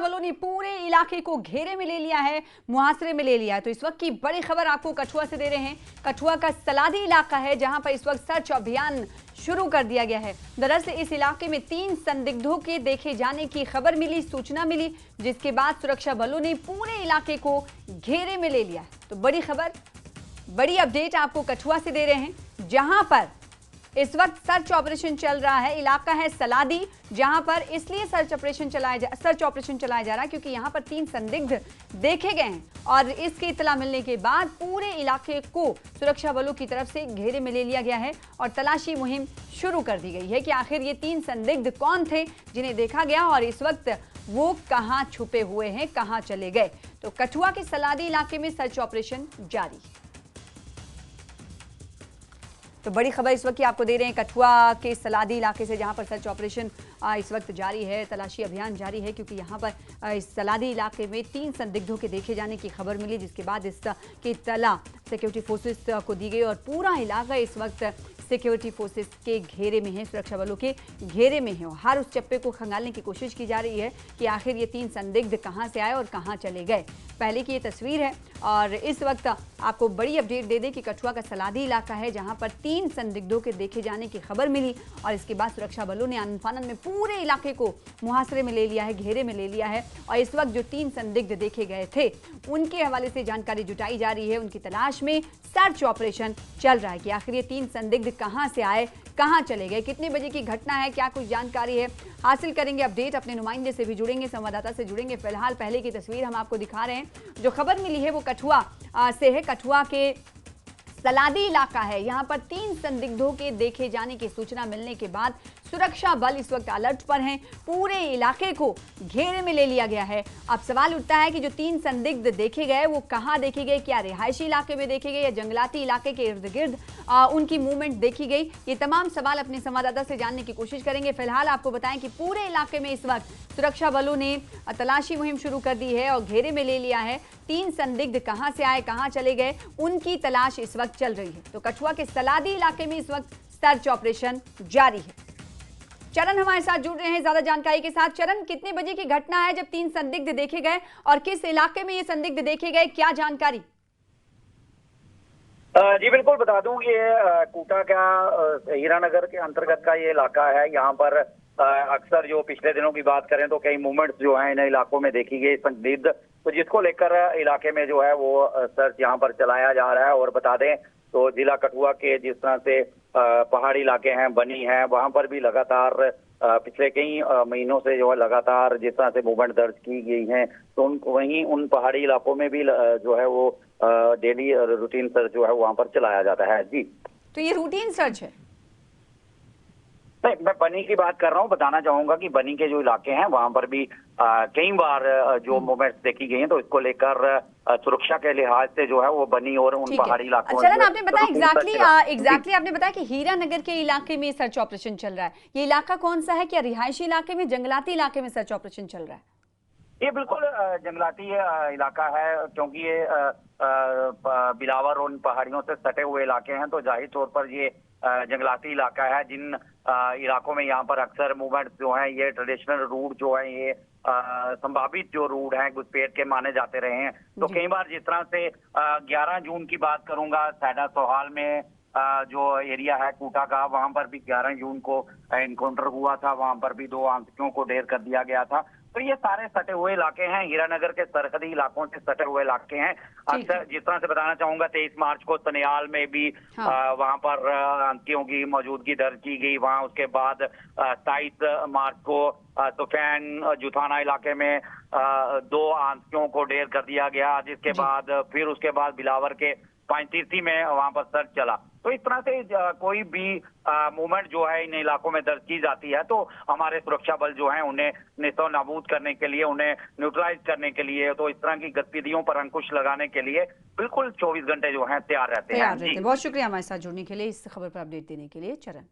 बलों ने पूरे इलाके को घेरे में ले लिया है, मुहासरे में ले लिया है। तो इस वक्त की बड़ी खबर आपको कठुआ से दे रहे हैं। कठुआ का सलादी इलाका है जहां पर इस वक्त सर्च अभियान शुरू कर दिया गया है। दरअसल इस इलाके में 3 संदिग्धों के देखे जाने की खबर मिली, सूचना मिली, जिसके बाद सुरक्षा बलों ने पूरे इलाके को घेरे में ले लिया है। तो बड़ी खबर, बड़ी अपडेट आपको कठुआ से दे रहे हैं, जहां पर इस वक्त सर्च ऑपरेशन चल रहा है। इलाका है सलादी, जहां पर इसलिए सर्च ऑपरेशन चलाया जा रहा है क्योंकि यहां पर 3 संदिग्ध देखे गए हैं और इसकी इत्तला मिलने के बाद पूरे इलाके को सुरक्षा बलों की तरफ से घेरे में ले लिया गया है और तलाशी मुहिम शुरू कर दी गई है कि आखिर ये 3 संदिग्ध कौन थे जिन्हें देखा गया और इस वक्त वो कहां छुपे हुए हैं, कहां चले गए। तो कठुआ के सलादी इलाके में सर्च ऑपरेशन जारी है। तो बड़ी खबर इस वक्त की आपको दे रहे हैं कठुआ के सलादी इलाके से, जहां पर सर्च ऑपरेशन इस वक्त जारी है, तलाशी अभियान जारी है क्योंकि यहां पर इस सलादी इलाके में 3 संदिग्धों के देखे जाने की खबर मिली, जिसके बाद इसकी इत्तला सिक्योरिटी फोर्सेस को दी गई और पूरा इलाका इस वक्त सिक्योरिटी फोर्सेस के घेरे में है, सुरक्षा बलों के घेरे में है। हर उस चप्पे को खंगालने की कोशिश की जा रही है कि आखिर ये 3 संदिग्ध कहां से आए और कहां चले गए। पहले की ये तस्वीर है और इस वक्त आपको बड़ी अपडेट दे दें कि कठुआ का सलादी इलाका है जहां पर 3 संदिग्धों के देखे जाने की खबर मिली और इसके बाद सुरक्षा बलों ने आनन में पूरे इलाके को मुहासरे में ले लिया है, घेरे में ले लिया है और इस वक्त जो 3 संदिग्ध देखे गए थे उनके हवाले से जानकारी जुटाई जा रही है। उनकी तलाश में सर्च ऑपरेशन चल रहा है कि आखिर ये 3 संदिग्ध कहां से आए, कहां चले गए, कितने बजे की घटना है, क्या कुछ जानकारी है, हासिल करेंगे अपडेट। अपने नुमाइंदे से भी जुड़ेंगे, संवाददाता से जुड़ेंगे। फिलहाल पहले की तस्वीर हम आपको दिखा रहे हैं। जो खबर मिली है वो कठुआ से है। कठुआ के सलादी इलाका है, यहां पर 3 संदिग्धों के देखे जाने की सूचना मिलने के बाद सुरक्षा बल इस वक्त अलर्ट पर हैं। पूरे इलाके को घेरे में ले लिया गया है। अब सवाल उठता है कि जो 3 संदिग्ध देखे गए वो कहां देखे गए, क्या रिहायशी इलाके में देखे गए या जंगलाती इलाके के इर्द गिर्द उनकी मूवमेंट देखी गई। ये तमाम सवाल अपने संवाददाता से जानने की कोशिश करेंगे। फिलहाल आपको बताएं कि पूरे इलाके में इस वक्त सुरक्षा बलों ने तलाशी मुहिम शुरू कर दी है और घेरे में ले लिया है। 3 संदिग्ध कहां से आए, कहां चले गए, उनकी तलाश इस वक्त चल रही है। तो कठुआ के सलादी इलाके में इस वक्त सर्च ऑपरेशन जारी है। चरण हमारे साथ जुड़ रहे हैं ज्यादा जानकारी के साथ। चरण, कितने बजे की घटना है जब 3 संदिग्ध देखे गए और किस इलाके में ये संदिग्ध देखे गए, क्या जानकारी? जी बिल्कुल बता दूं, ये कूटा का हीरानगर के अंतर्गत का ये इलाका है। यहाँ पर अक्सर जो पिछले दिनों की बात करें तो कई मूवमेंट्स जो हैं इन इलाकों में देखी गई संदिग्ध, तो जिसको लेकर इलाके में जो है वो सर्च यहाँ पर चलाया जा रहा है। और बता दें तो जिला कठुआ के जिस तरह से पहाड़ी इलाके हैं, बनी है, वहां पर भी लगातार पिछले कई महीनों से जो है लगातार जिस तरह से मूवमेंट दर्ज की गई है, तो वहीं उन पहाड़ी इलाकों में भी जो है वो डेली रूटीन सर्च जो है वहां पर चलाया जाता है। जी, तो ये रूटीन सर्च है? नहीं, मैं बनी की बात कर रहा हूँ। बताना चाहूंगा कि बनी के जो इलाके हैं वहां पर भी कई बार जो मूवमेंट्स देखी गई हैं, तो इसको लेकर सुरक्षा के लिहाज से जो है वो बनी और उन पहाड़ी इलाकों में। चलन, आपने बताया एग्जैक्टली आपने बताया कि हीरानगर के इलाके में सर्च ऑपरेशन चल रहा है। ये इलाका कौन सा है? क्या रिहायशी इलाके में, जंगलाती इलाके में सर्च ऑपरेशन चल रहा है? ये बिल्कुल जंगलाती इलाका है, क्योंकि ये बिलावर और उन पहाड़ियों से सटे हुए इलाके हैं, तो जाहिर तौर पर ये जंगलाती इलाका है। जिन इलाकों में यहाँ पर अक्सर मूवमेंट जो है, ये ट्रेडिशनल रूट जो है, ये संभावित जो रूट हैं घुसपैठ के माने जाते रहे हैं। तो कई बार जिस तरह से 11 जून की बात करूंगा, सैदा सोहाल में जो एरिया है कूटा का, वहां पर भी 11 जून को एनकाउंटर हुआ था। वहां पर भी 2 आतंकियों को ढेर कर दिया गया था। तो ये सारे सटे हुए इलाके हैं, हीरानगर के सरहदी इलाकों से सटे हुए इलाके हैं। अक्सर जिस तरह से बताना चाहूंगा, 23 मार्च को सनियाल में भी वहां पर आतंकियों की मौजूदगी दर्ज की गई। वहां उसके बाद 27 मार्च को सुफैन जुथाना इलाके में 2 आतंकियों को ढेर कर दिया गया, जिसके बाद फिर उसके बाद बिलावर के 35 में वहां पर सर्च चला। तो इस तरह से कोई भी मूवमेंट जो है इन इलाकों में दर्ज की जाती है, तो हमारे सुरक्षा बल जो हैं उन्हें नेस्तो नाबूद करने के लिए, उन्हें न्यूट्रलाइज करने के लिए, तो इस तरह की गतिविधियों पर अंकुश लगाने के लिए बिल्कुल 24 घंटे जो हैं तैयार रहते हैं। बहुत शुक्रिया हमारे साथ जुड़ने के लिए, इस खबर पर अपडेट देने के लिए चरण।